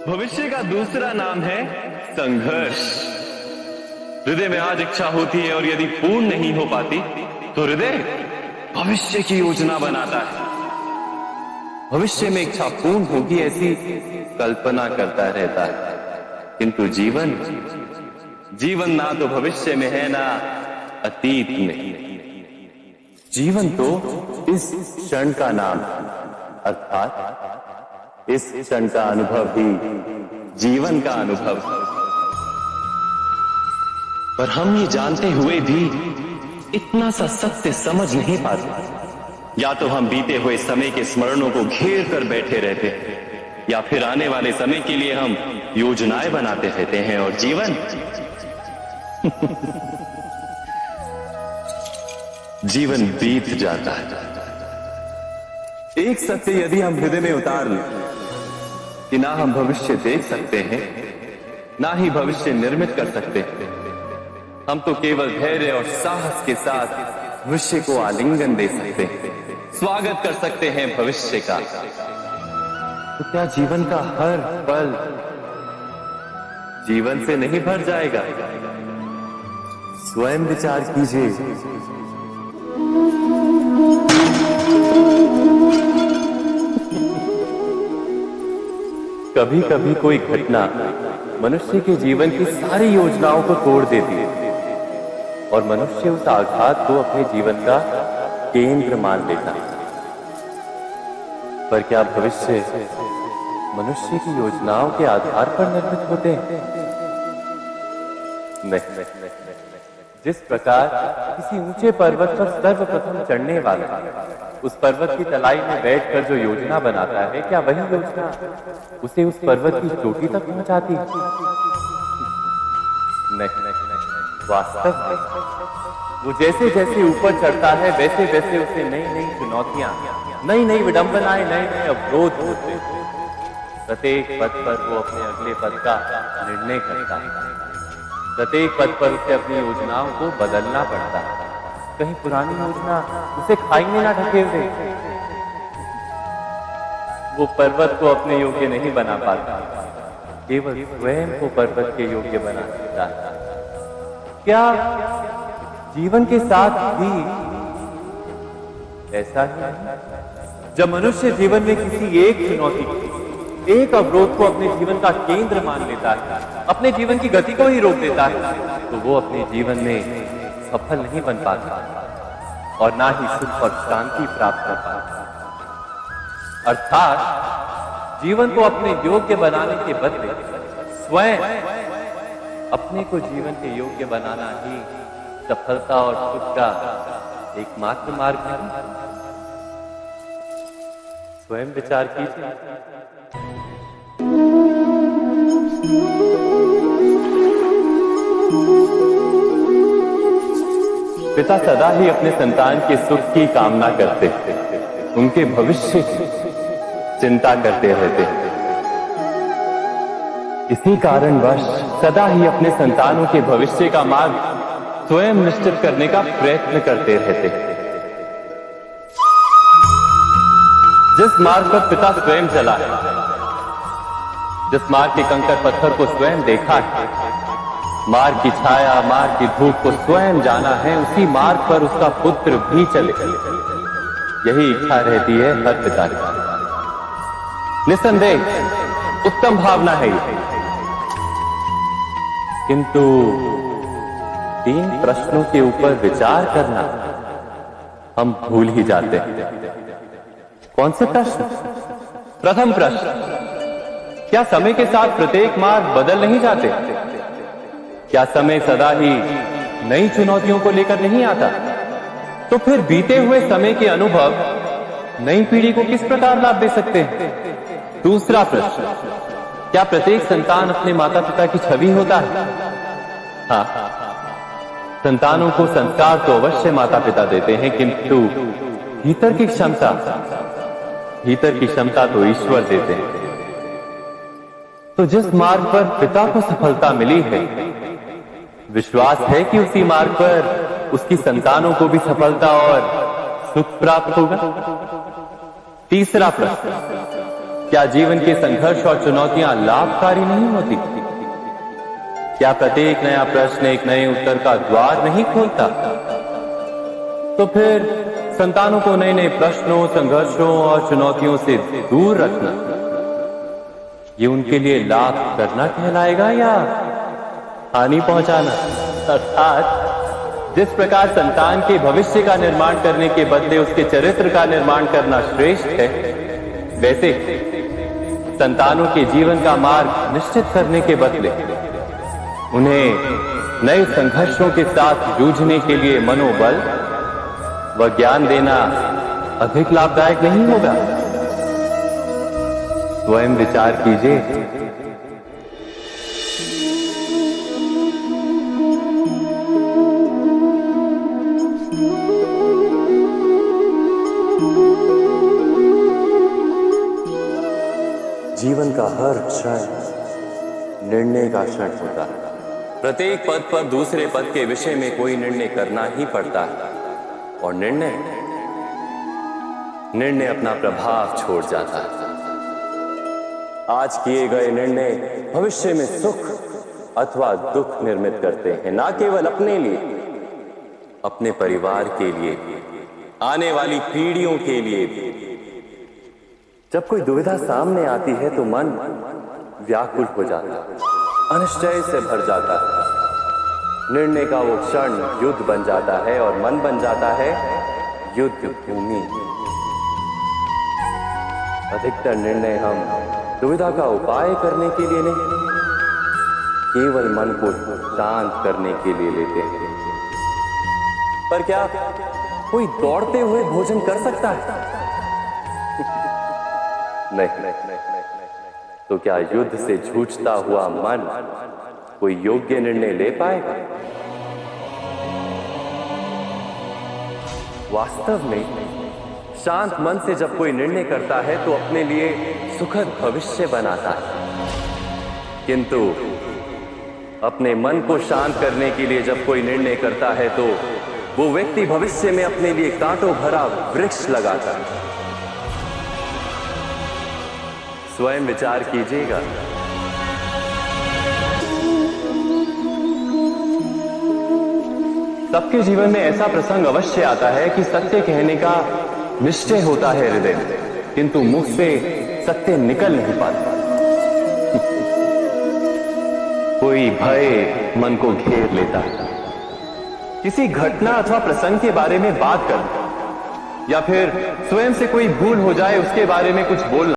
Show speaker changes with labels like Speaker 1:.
Speaker 1: भविष्य का दूसरा नाम है संघर्ष। हृदय में आज इच्छा होती है और यदि पूर्ण नहीं हो पाती तो हृदय भविष्य की योजना बनाता है। भविष्य में इच्छा पूर्ण होगी ऐसी कल्पना करता रहता है, किंतु जीवन ना तो भविष्य में है ना अतीत में। जीवन तो इस क्षण का नाम है, अर्थात इस क्षण का अनुभव ही जीवन का अनुभव है। पर हम ये जानते हुए भी इतना सा सत्य समझ नहीं पाते। या तो हम बीते हुए समय के स्मरणों को घेर कर बैठे रहते हैं, या फिर आने वाले समय के लिए हम योजनाएं बनाते रहते हैं और जीवन जीवन बीत जाता है। एक सत्य यदि हम हृदय में उतार लें कि ना हम भविष्य देख सकते हैं, ना ही भविष्य निर्मित कर सकते हैं, हम तो केवल धैर्य और साहस के साथ भविष्य को आलिंगन दे सकते हैं, स्वागत कर सकते हैं भविष्य का। तो क्या जीवन का हर पल जीवन से नहीं भर जाएगा? स्वयं विचार कीजिए। कभी कभी कोई घटना मनुष्य के जीवन की सारी योजनाओं को तोड़ देती है और मनुष्य उस आघात को अपने जीवन का केंद्र मान लेता है। पर क्या भविष्य मनुष्य की योजनाओं के आधार पर निर्मित होते हैं? नहीं। जिस प्रकार किसी ऊंचे पर्वत पर सर्वप्रथम चढ़ने वाला उस पर्वत की तलाई में बैठकर जो योजना बनाता है, क्या वही योजना उसे उस पर्वत की चोटी तक पहुंचाती है? नहीं। वास्तव में वो जैसे जैसे ऊपर चढ़ता है वैसे वैसे उसे नई नई चुनौतियां, नई नई विडंबनाएं, नए नए अवरोध होते हैं। प्रत्येक पद पर वो अपने अगले पद का निर्णय करता है। प्रत्येक पद पर उसे अपनी योजनाओं को बदलना पड़ता है। कहीं पुरानी योजना उसे खाई में ना ढकेल दे। वो पर्वत को अपने योग्य नहीं बना पाता, केवल स्वयं को पर्वत के योग्य बना देता है। क्या जीवन के साथ भी ऐसा ही है? जब मनुष्य जीवन में किसी एक चुनौती, एक अवरोध को अपने जीवन का केंद्र मान लेता है, अपने जीवन की गति को ही रोक देता है, तो वो अपने जीवन में सफल नहीं बन पाता और ना ही सुख और शांति प्राप्त कर पाता। अर्थात जीवन को अपने योग्य बनाने के बदले स्वयं अपने को जीवन के योग्य बनाना ही सफलता और सुख का एकमात्र मार्ग है। स्वयं विचार कीजिए। पिता सदा ही अपने संतान के सुख की कामना करते, उनके भविष्य की चिंता करते रहते। इसी कारणवश सदा ही अपने संतानों के भविष्य का मार्ग स्वयं निश्चित करने का प्रयत्न करते रहते। जिस मार्ग पर पिता स्वयं चला है, जिस मार्ग के कंकर पत्थर को स्वयं देखा है, मार्ग की छाया, मार्ग की धूप को स्वयं जाना है, उसी मार्ग पर उसका पुत्र भी चले। यही इच्छा रहती है हर पिता की। निसंदेह उत्तम भावना है ये। किंतु 3 प्रश्नों के ऊपर विचार करना हम भूल ही जाते हैं। कौन से प्रश्न? प्रथम प्रश्न, क्या समय के साथ प्रत्येक मार्ग बदल नहीं जाते? क्या समय सदा ही नई चुनौतियों को लेकर नहीं आता? तो फिर बीते हुए समय के अनुभव नई पीढ़ी को किस प्रकार लाभ दे सकते हैं? दूसरा प्रश्न, क्या प्रत्येक संतान अपने माता पिता की छवि होता है? हाँ, संतानों को संस्कार तो अवश्य माता पिता देते हैं, किंतु भीतर की क्षमता तो ईश्वर देते हैं। तो जिस मार्ग पर पिता को सफलता मिली है, विश्वास है कि उसी मार्ग पर उसकी संतानों को भी सफलता और सुख प्राप्त होगा। तीसरा प्रश्न, क्या जीवन के संघर्ष और चुनौतियां लाभकारी नहीं होती? क्या प्रत्येक नया प्रश्न एक नए उत्तर का द्वार नहीं खोलता? तो फिर संतानों को नए नए प्रश्नों, संघर्षों और चुनौतियों से दूर रखना, ये उनके लिए लाभ करना कहलाएगा या हानि पहुंचाना? अर्थात जिस प्रकार संतान के भविष्य का निर्माण करने के बदले उसके चरित्र का निर्माण करना श्रेष्ठ है, वैसे संतानों के जीवन का मार्ग निश्चित करने के बदले उन्हें नए संघर्षों के साथ जूझने के लिए मनोबल व ज्ञान देना अधिक लाभदायक नहीं होगा? स्वयं विचार कीजिए।
Speaker 2: जीवन का हर क्षण निर्णय का क्षण होता है।
Speaker 1: प्रत्येक पद पर दूसरे पद के विषय में कोई निर्णय करना ही पड़ता है, और निर्णय अपना प्रभाव छोड़ जाता है। आज किए गए निर्णय भविष्य में सुख अथवा दुख निर्मित करते हैं, ना केवल अपने लिए, अपने परिवार के लिए, आने वाली पीढ़ियों के लिए भी।
Speaker 2: जब कोई दुविधा सामने आती है तो मन व्याकुल हो जाता है, अनिश्चय से भर जाता है। निर्णय का वो क्षण युद्ध बन जाता है और मन बन जाता है युद्ध भूमि। अधिकतर निर्णय हम दुविधा का उपाय करने के लिए नहीं, केवल मन को शांत करने के लिए लेते हैं। पर क्या कोई दौड़ते हुए भोजन कर सकता है? नहीं। तो क्या युद्ध से जूझता हुआ मन कोई योग्य निर्णय ले पाएगा? वास्तव में शांत मन से जब कोई निर्णय करता है तो अपने लिए सुखद भविष्य बनाता है, किंतु अपने मन को शांत करने के लिए जब कोई निर्णय करता है तो वो व्यक्ति भविष्य में अपने लिए कांटों भरा वृक्ष लगाता है। स्वयं विचार कीजिएगा।
Speaker 1: सबके जीवन में ऐसा प्रसंग अवश्य आता है कि सत्य कहने का निश्चय होता है हृदय में, किंतु मुख से सत्य निकल नहीं पाता। कोई भय मन को घेर लेता है, किसी घटना अथवा प्रसंग के बारे में बात करना, या फिर स्वयं से कोई भूल हो जाए उसके बारे में कुछ बोलना।